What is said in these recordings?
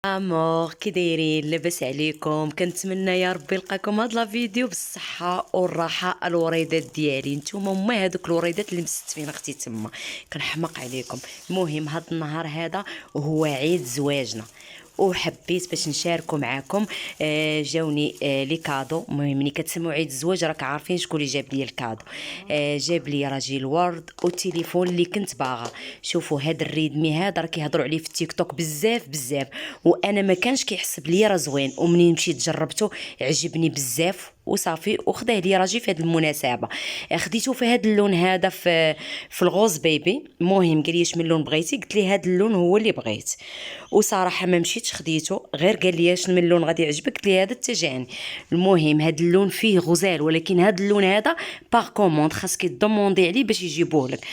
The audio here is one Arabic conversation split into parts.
امور كي دايرين؟ لاباس عليكم؟ كنتمنى يا ربي نلقاكم هاد لا فيديو بالصحه والراحه. الوريدات ديالي نتوما هما هادوك الوريدات اللي مستفين اختي تما، كنحماق عليكم. المهم هاد النهار هذا هو عيد زواجنا وحبيت باش نشاركو معاكم. جاوني لي كادو. المهم ملي كتسمعوا عيد الزواج راك عارفين شكون اللي جاب لي الكادو. جاب لي راجل ورد والتليفون اللي كنت باغا. شوفوا هاد الريدمي هذا راه كيهضروا عليه في التيك توك بزاف بزاف، وانا ما كانش كيحسب ليا راه زوين، ومنين مشيت جربته عجبني بزاف وصافي وخداه لي راجي في هذه المناسبه. خديته في هذا اللون هذا في الغوز بيبي. المهم قال لي شنو اللون بغيتي؟ قلت لي هذا اللون هو اللي بغيت، وصراحه ما مشيتش خديته، غير قال لي شنو من اللون غادي يعجبك؟ قلت لي هذا التجاني. المهم هذا اللون فيه غزال، ولكن هذا اللون هذا باغ كوموند، خاصك تدوموندي عليه باش يجيبوه لك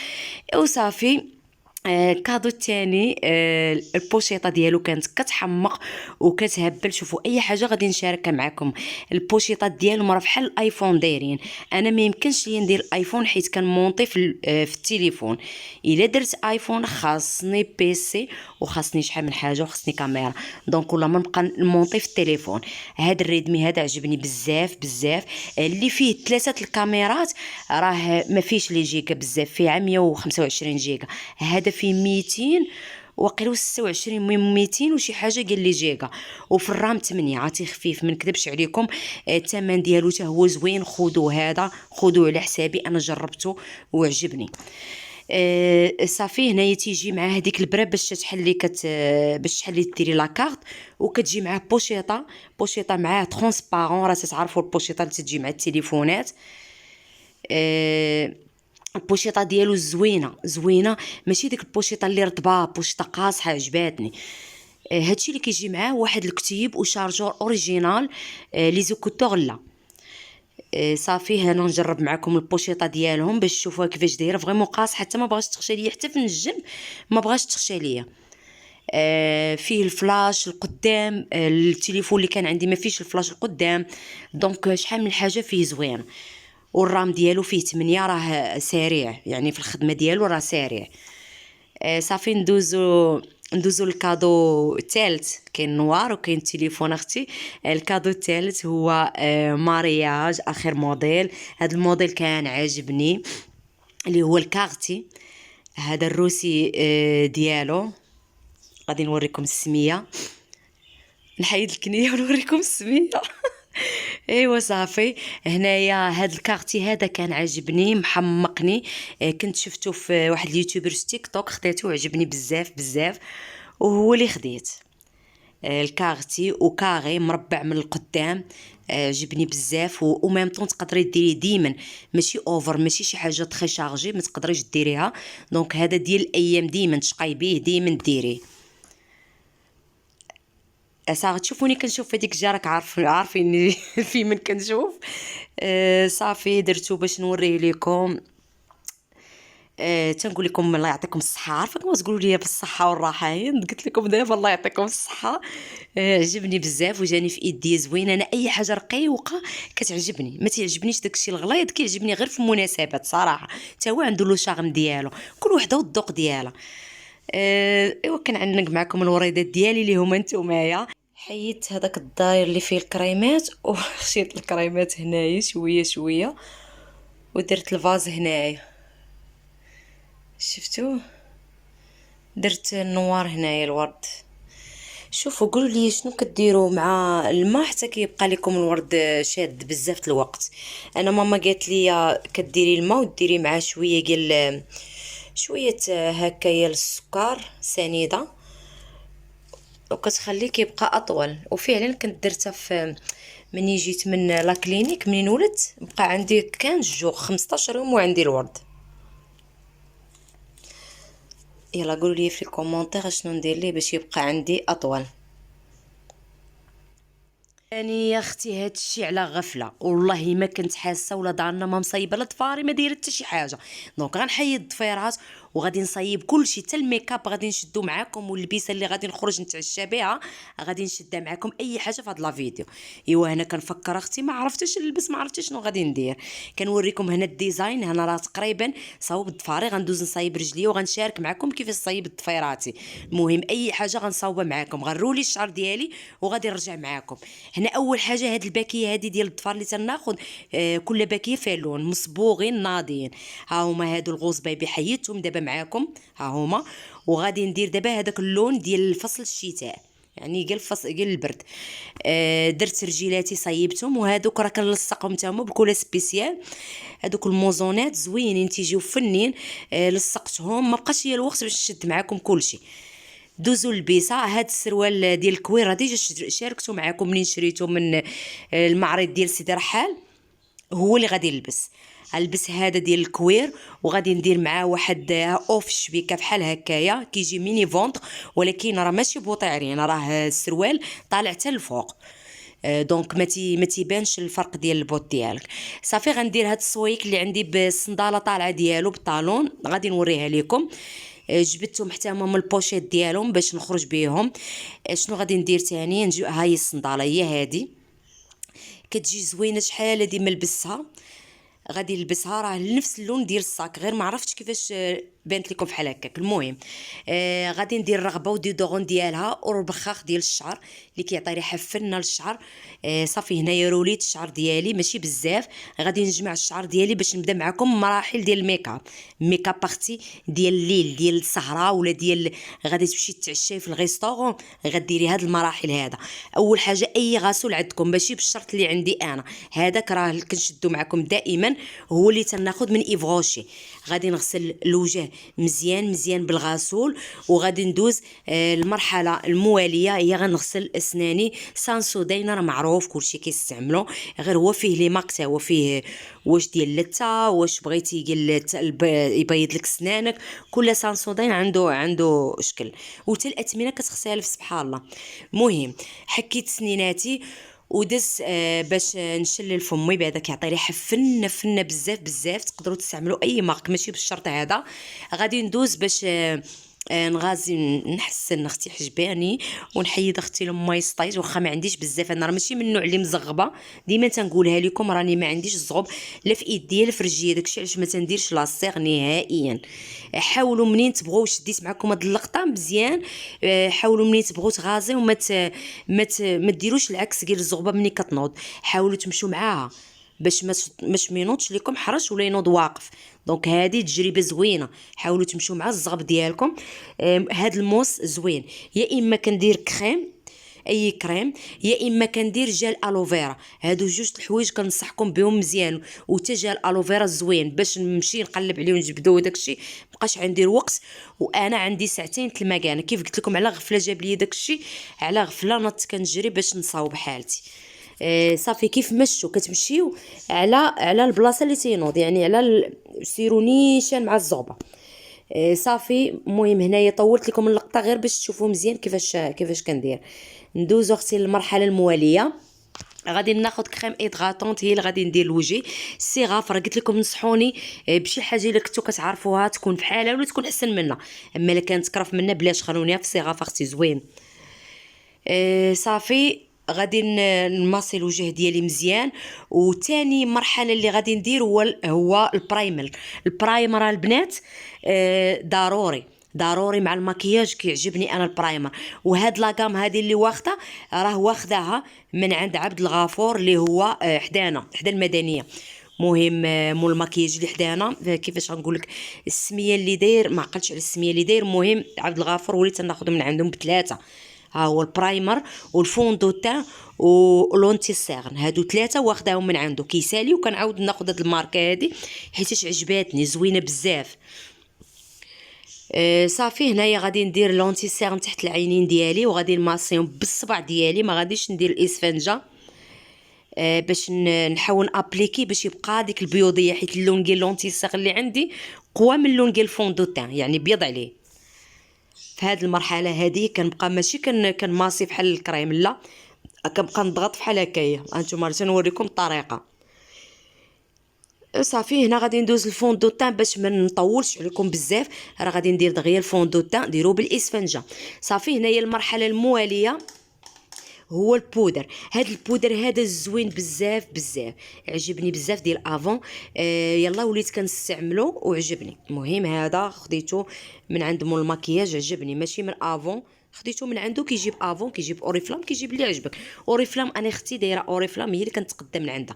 وصافي. الكادو الثاني البوشيطه ديالو كانت كتحمق وكتهبل. شوفوا اي حاجه غادي نشاركها معكم. البوشيطات ديالهم راه بحال الايفون دايرين. انا ما يمكنش لي ندير الايفون حيت كنمونطي في التليفون. الا درت ايفون خاصني بيسي وخاصني شحال من حاجه وخاصني كاميرا، دونك ولا ما نبقى نمونطي في التليفون. هذا الريدمي هذا عجبني بزاف بزاف. اللي فيه ثلاثه الكاميرات راه ما فيش لي جيجا بزاف، فيه 125 جيجا. هذا فيه 200 وقيلو 26. المهم 200 وشي حاجه قال لي جيجا، وفي الرام 8. عاتي خفيف، ما نكذبش عليكم. الثمن ديالو حتى هو زوين. خذوه هذا، خذوه على حسابي، انا جربته وعجبني. صافي هنايا تيجي مع هذيك البرا باش تحلي باش تحلي ديري لاكارت، وكتجي معاه بوشيطه معاه ترونسبارون. راه تعرفوا البوشيطه اللي تجي مع التليفونات. البوشيطه ديالو زوينه، ماشي ديك البوشيطه اللي رطبه، بوشيطه قاصحه عجباتني. هادشي اللي كيجي معاه واحد الكتيب وشارجور اوريجينال. لي زوكوتور لا. صافي هنا نجرب معكم البوشيطه ديالهم باش تشوفوها كيفاش دايره. فريمون قاصحه، حتى ما بغاش تخشى ليا، حتى في الجنب ما بغاش تخشى ليا. فيه الفلاش القدام. التليفون اللي كان عندي ما فيش الفلاش القدام، دونك شحال من حاجه فيه زوين. والرام ديالو فيه 8، راه سريع يعني في الخدمه ديالو راه سريع. صافي ندوزو الكادو الثالث. كاين نوار وكاين التليفون اختي. الكادو الثالث هو مارياج اخر موديل. هذا الموديل كان عاجبني، اللي هو الكارتي. هذا الروسي ديالو. غادي نوريكم السميه، نحيد الكنيه ونوريكم السميه. ايوا صافي. هنايا هاد الكارتي هذا كان عاجبني محمقني. كنت شفتو في واحد اليوتيوبر في تيك توك، خديته وعجبني بزاف بزاف وهو اللي خديت. الكارتي وكاري مربع من القدام. عجبني بزاف. و ميم طون تقدري ديريه ديما، ماشي اوفر، ماشي شي حاجه تخي شارجي ما تقدريش ديريها. دونك هذا ديال الايام ديما تشقاي بيه ديما ديريه. ساعة تشوفوني كنشوف هذيك الجا راك عارفين في من كنشوف. صافي درتو باش نوريه لكم. تنقول لكم الله يعطيكم الصحه. عارفه كما تقولوا لي بالصحه والراحه، هي قلت لكم دابا الله يعطيكم الصحه. عجبني بزاف وجاني في ايدي زوين. انا اي حاجه رقيقه كتعجبني، ما تعجبنيش داكشي الغليظ، كيعجبني غير في المناسبات صراحه. حتى هو عنده لو شارم ديالو، كل وحده والذوق ديالها. ايوا كنعنق معكم الوريدات ديالي اللي هما نتومايا. حيدت هذاك الداير اللي فيه الكريمات وخشيت الكريمات هنايا شويه شويه، ودرت الفاز هنايا. شفتوه؟ درت النوار هنايا الورد. شوفوا قولوا لي شنو كديروا مع الماء حتى كيبقى لكم الورد شاد بزاف الوقت. انا ماما قالت لي كديري الماء وديري معاه شويه ديال شويه هكايا السكر سنيده، وكتخليه كيبقى اطول. وفعلا كنت درتها في مني جيت من لا كلينيك. منين ولدت بقى عندي كان جو 15 يوم وعندي الورد. يلا قولوا لي في الكومونتير شنو ندير ليه باش يبقى عندي اطول. يعني يا اختي هادشي على غفله، والله ما كنت حاسه ولا دارنا ما مصيبه لا ضفاري ما دايره حتى شي حاجه. دونك غنحيد الضفيرات وغادي نصايب كلشي حتى الميكاب غادي نشدو معاكم، واللبسه اللي غادي نخرج نتعشى بها غادي نشدها معاكم، اي حاجه في هاد لا فيديو. ايوا هنا كنفكر اختي ما عرفتش نلبس، ما عرفتش شنو غادي ندير. كنوريكم هنا الديزاين، هنا راه تقريبا صوب الضفاري، غندوز نصايب رجلي وغنشارك معكم كيفاش نصايب الضفيراتي. المهم اي حاجه غنصاوبها معكم، غنرولي الشعر ديالي وغادي نرجع معكم. هنا اول حاجه هاد الباكيه هادي ديال الضفار اللي تناخذ، كل باكيه فيها لون مصبوغين ناضيين. ها هما هادو الغوز بايبي حيدتهم دابا معاكم، ها هما. وغادي ندير دابا هذاك اللون ديال فصل الشتاء، يعني قال الفصل قال البرد. درت رجيلاتي صايبتهم، وهذوك راه كنلصقهم تما بكولا سبيسيال. هذوك الموزونات زوينين تيجيو فنين. لصقتهم، ما بقاش ليا الوقت باش نشد معاكم كلشي. دوزو البيسه. هاد السروال ديال الكوير هادي شاركته معاكم منين شريته من المعرض ديال سيدي رحال، هو اللي غادي نلبس. البس هذا ديال الكوير، وغادي ندير معاه واحد اوف شبيكه بحال هكايا، كيجي ميني فونط، ولكن راه ماشي بوطيرين، راه السروال طالع حتى الفوق. دونك ما تيبانش الفرق ديال البوط ديالك. صافي غندير هاد السويك اللي عندي بالصنداله طالعه ديالو بالطالون، غادي نوريها لكم. جبدتهم حتى هما من البوشيت ديالهم باش نخرج بهم. شنو غادي ندير تاني؟ هاي الصنداله هي هادي، كتجي زوينه شحال هادي ما لبسها. غادي نلبسها، راه نفس اللون ديال الصاك، غير ما عرفتش كيفاش بانت لكم بحال هكاك. المهم غادي ندير الرغبه وديدورون ديالها والبخاخ ديال الشعر اللي كيعطي ريحه فنه للشعر. صافي هنايا روليت الشعر ديالي ماشي بزاف. غادي نجمع الشعر ديالي باش نبدا معكم مراحل ديال الميكاب. ميكاب بارتي ديال الليل، ديال السهره، ولا ديال غادي تمشي تتعشاي في الريستورون، غديري هاد المراحل. هذا اول حاجه، اي غسول عندكم ماشي بالشرط اللي عندي انا، هذاك راه كنشدو معكم دائما، هو اللي تناخذ من ايفغوشي. غادي نغسل الوجه مزيان مزيان بالغسول، وغادي ندوز المرحله المواليه، هي غنغسل اسناني. سانسودين راه معروف كلشي كيستعملو، غير هو فيه لي مارك، هو فيه واش ديال لتا، واش بغيتي يبيض لك سنانك، كل سانسودين عنده شكل. وحتى الاثمنه كتختلف سبحان الله. المهم حكيت سنيناتي ودز باش نشلل فمي بهذا، كيعطي ريحه فنه فنه بزاف بزاف. تقدروا تستعملوا اي مارك ماشي بالشرط هذا. غادي ندوز باش نغازي نحسن اختي حجباني، ونحيد اختي لما يسطيج، واخا ما عنديش بزاف. انا راه ماشي من النوع اللي مزغبه، ديما تنقولها لكم راني ما عنديش الزغب لا في ايديا لا في رجليا، داكشي علاش ما تنديرش لاصيغ نهائيا. حاولوا منين تبغوا، شديت معكم هاد اللقطه مزيان، حاولوا منين تبغوا تغازي، وما ما ديروش العكس ديال الزغبه ملي كتنوض. حاولوا تمشوا معاها باش ما ينوضش لكم حرش ولا ينوض واقف. دونك هذه تجربه زوينه، حاولوا تمشوا مع الزغب ديالكم. هذا الموس زوين، يا اما كندير كريم، اي كريم، يا اما كندير جال الوفيرا. هادو جوج الحوايج كنصحكم بهم مزيان. وتا جال الوفيرا زوين باش نمشي نقلب عليه ونجبدو وداكشي، مبقاش عندي الوقت، وانا عندي ساعتين المكانه. كيف قلت لكم على غفله جاب لي داكشي، على غفله نط كنجري باش نصاوب حالتي. صافي كيف مشوا كتمشيو على البلاصه اللي تينوض، يعني سيروا نيشان مع الزغبه. صافي. المهم هنايا طولت لكم اللقطه غير باش تشوفوا مزيان كيفاش كندير. ندوزو اختي للمرحله المواليه. غادي ناخذ كريم ايدغاتونت، هي اللي غادي ندير لوجهي. الصيغه راه قلت لكم نصحوني بشي حاجه اللي كنتو كتعرفوها تكون بحالها ولا تكون احسن منها، اما الا كانت كرف منها بلاش، خلونيها في الصيغه اختي زوين. صافي غادي نماسي الوجه ديالي مزيان. وثاني مرحله اللي غادي ندير هو البرايمر البنات. ضروري مع المكياج، كيعجبني انا البرايمر. وهاد لاكام هذه اللي واخداها من عند عبد الغفور اللي هو حدا المدنيه. مهم مول المكياج اللي حدانا، كيفاش غنقول لك السميه اللي داير، ما عقلتش على السميه اللي داير. المهم عبد الغفور وليت ناخذ من عندهم بثلاثه، ها هو البرايمر والفون دو تان ولونتي سيغن، هادو ثلاثه واخداهم من عنده. كيسالي وكنعاود ناخذ هاد الماركه هادي حيتاش عجباتني زوينه بزاف. صافي هنايا غادي ندير لونتي سيغن تحت العينين ديالي، وغادي نماسيهم بالصبع ديالي، ما غاديش ندير الاسفنجه. باش نحاول ابليكي باش يبقى ديك البيوضيه، حيت اللون ديال لونتي سيغن اللي عندي قوى من اللون ديال الفون دو تان، يعني بيض عليه. في هذه المرحله هذه كنبقى ماشي كنماسي بحال الكريم، لا كنبقى نضغط بحال هكايا. هانتوما تنوريكم الطريقه. صافي هنا غادي ندوز الفون دو تان باش ما نطولش عليكم بزاف. راه غادي ندير دغيا الفون دو تان، ديروه بالاسفنجه. صافي هنايا المرحله المواليه هو البودر. هاد البودر هذا زوين بزاف بزاف، عجبني بزاف ديال افون. يلا وليت كنستعملو وعجبني. المهم هذا خديته من عند مول الماكياج، عجبني ماشي من افون، خديته من عنده. كيجيب افون، كيجيب اوريفلام، كيجيب اللي عجبك. اوريفلام انا اختي دايره اوريفلام، هي اللي كنتقدم من عندها.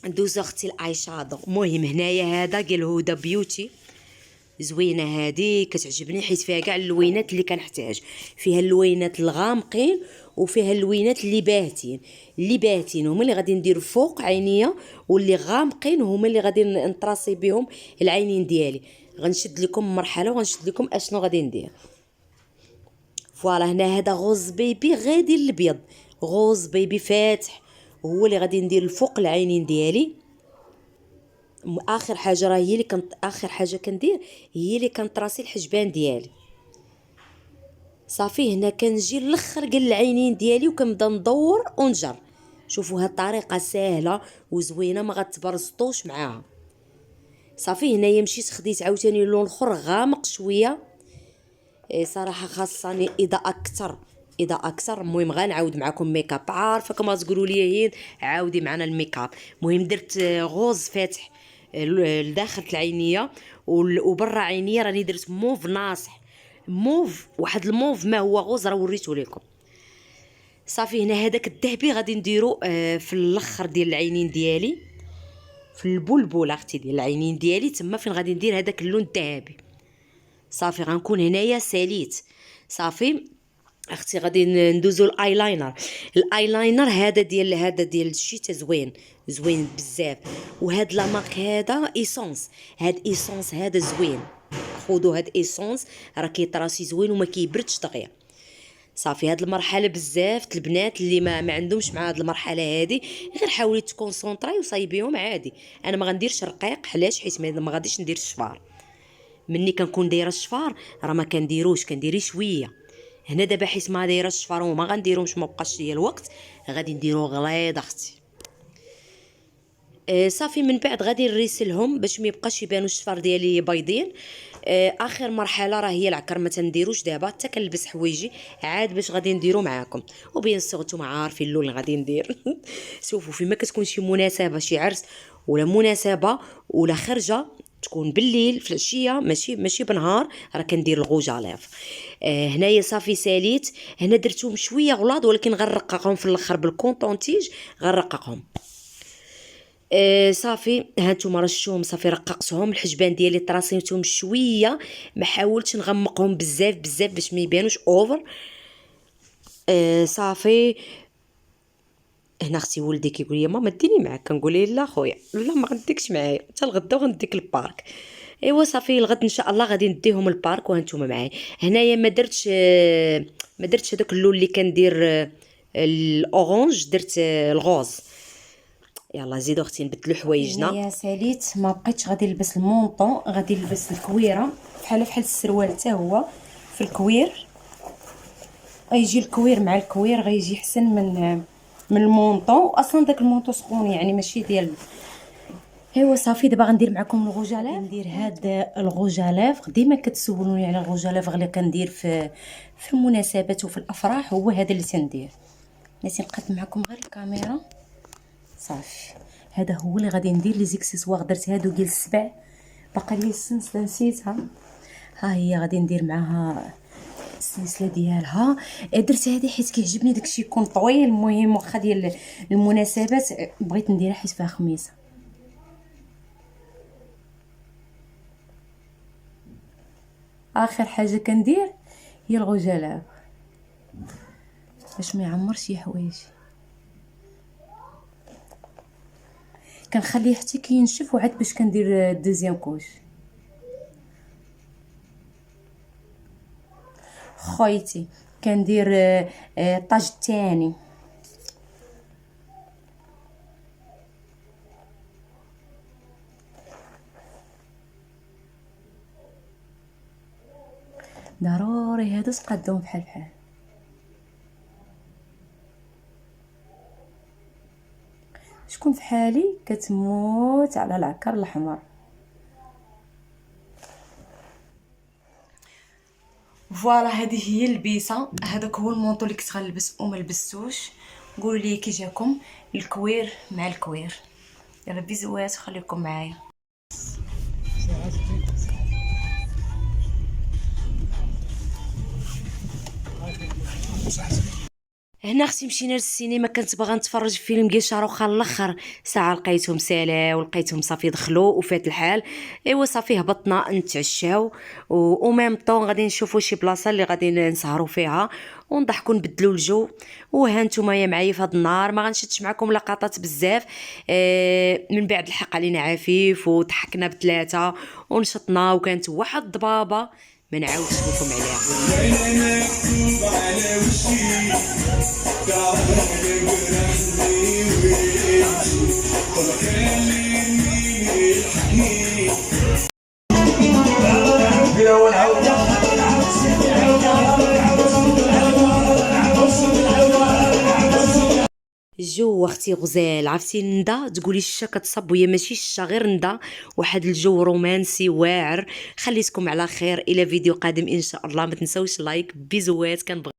ندوزو اختي الاي شادو. المهم هنايا هذا ديال هدى بيوتي، زوينه هذه كتعجبني حيت فيها كاع اللوينات اللي كنحتاج. فيها اللوينات الغامقين وفيها اللوينات اللي باهتين. اللي باهتين هما اللي غادي ندير فوق عينيا، واللي غامقين هما اللي غادي نطراسي بهم العينين ديالي. غنشد لكم مرحله وغنشد لكم اشنو غادي ندير. فوالا هنا هذا غوز بيبي غادي الابيض، غوز بيبي فاتح، هو اللي غادي ندير الفوق العينين ديالي. اخر حاجه راه هي اللي اخر حاجه كندير هي اللي كنطراسي الحجبان ديالي. صافي هنا كنجي للاخر ديال العينين ديالي وكنبدا ندور ونجر. شوفوا هاد الطريقه سهله وزوينه ما غتبرزطوش معاها. صافي هنايا مشيت خديت عاوتاني لون اخر غامق شويه. صراحه خاصني اضاءه اكثر، اضاءه اكثر. المهم غنعاود معكم ميكاب، عارفه كما تقولوا لي هي عاودي معنا الميكاب. المهم درت غوز فاتح لداخل العينيه، وبرا عينيه راني درت موف ناصح، موف واحد الموف ما هو غوز، راه وريته لكم. صافي هنا هذاك الذهبي غادي نديرو في الاخر ديال العينين ديالي، في البلبل اختي ديال العينين ديالي تما فين غادي ندير هذاك اللون الذهبي. صافي غنكون هنايا ساليت. صافي اختي غادي ندوزو الايلاينر. الايلاينر هذا ديال الشتا زوين، زوين بزاف. وهاد لا مارك هذا ايسونس، هاد ايسونس هذا زوين، خذوا هاد ايسونس راه كيطراسي زوين وما كيبردش دغيا. صافي هاد المرحله بزاف البنات اللي ما عندهمش مع هاد المرحله هادي، غير حاولي تكونسونطراي وصايبيهم عادي. انا ما غنديرش رقيق، علاش؟ حيت ما غاديش ندير الشفار. مني كنكون دايره الشفار راه ما كنديروش، كنديري شويه. هنا دابا حيت ما دايره الشفار وما غنديرهمش، ما بقاش ليا الوقت، غادي نديرو غليظ اختي. صافي من بعد غادي نريسلهم باش ما يبقاش يبانوا الشفار ديالي بيضين. اخر مرحله راه هي العكر، ما تنديروش دابا حتى كنلبس حوايجي عاد باش غادي نديرو معاكم. وبين سور نتوما عارفين اللون اللي غادي ندير. شوفوا فيما كتكون شي مناسبه، شي عرس ولا مناسبه ولا خرجه تكون بالليل في العشيه، ماشي بنهار، راه كندير الغوج اليف. هنايا صافي ساليت. هنا درتهم شويه غلاظ ولكن غنرققهم في الاخر بالكونطونتيج، غنرققهم. صافي هانتوما رشوهم، صافي رققتهم. الحجبان ديالي طراسيتهم شويه، ما حاولتش نغمقهم بزاف بزاف باش ما يبانوش اوفر. صافي هنا اختي ولدي كيقول لي ماما ديني معاك، كنقول ليه لا خويا لا ما غنديكش معايا حتى الغدا وغنديك البارك. ايوا صافي الغد ان شاء الله غادي نديهم البارك وهانتوما معايا. هنايا ما درتش هذاك اللون اللي كندير الاورانج، درت الغوز. يلا زيدوا اختي نبدلوا حوايجنا. هنايا ساليت ما بقيتش غادي نلبس المونطون، غادي نلبس الكويره بحال السروال حتى هو في الكوير. غيجي الكوير مع الكوير غيجي احسن من المونطون. اصلا داك المونطون سخون يعني ماشي ديال. ايوا صافي دابا غندير معكم الغوج الاف. ندير هاد الغوج الاف، ديما كتسولوني على الغوج الاف اللي كندير في المناسبات وفي الافراح، هو هذا اللي تندير. نسيت نقدم معكم غير الكاميرا. صافي هذا هو اللي غادي ندير لي زيكسيسوار. درت هادو ديال السبع، باقا لي السلسله نسيتها، ها هي غادي ندير معاها السلسله ديالها. درت هذه حيت كيعجبني داكشي يكون طويل. المهم واخا ديال المناسبات بغيت نديرها حيت فيها خميسه. اخر حاجه كندير هي الغجاله باش ما يعمرش شي حوايج. كنخليه حتى كينشف وعاد باش كندير دوزيام كوش. خويتي كندير الطاج الثاني. ضروري هادو تقادوهم بحال بحال. شكون في حالي كتموت على العكر الاحمر. فوالا هذه هي اللبسه، هذاك هو المونطو اللي كنت غنلبس وما لبستوش. قولوا لي كي جاكم الكوير مع الكوير. يلا بيزوات، خليكم معايا. هنا اختي مشينا للسينما، كنت باغا نتفرج في فيلم ديال شاروخان الاخر، ساعه لقيتهم سالاو ولقيتهم صافي دخلوا وفات الحال. ايوا صافي هبطنا نتعشاو و ميم طون غادي نشوفوا شي بلاصه اللي غادي نسهروا فيها ونضحكوا نبدلوا الجو. وها نتوما يا معايا في هذا النهار ما غنشدش معكم لقطات بزاف. من بعد الحق علينا عفيف وضحكنا بثلاثه ونشطنا وكانت واحد الضبابه ما نعاودش لكم عليها. الجو اختي غزال، عرفتي الندا تقولي الشتا كتصب وهي ماشي الشتا غير ندا، واحد الجو رومانسي واعر. خليتكم على خير، الى فيديو قادم ان شاء الله. ما تنسوش لايك، بيزوات، كنبغي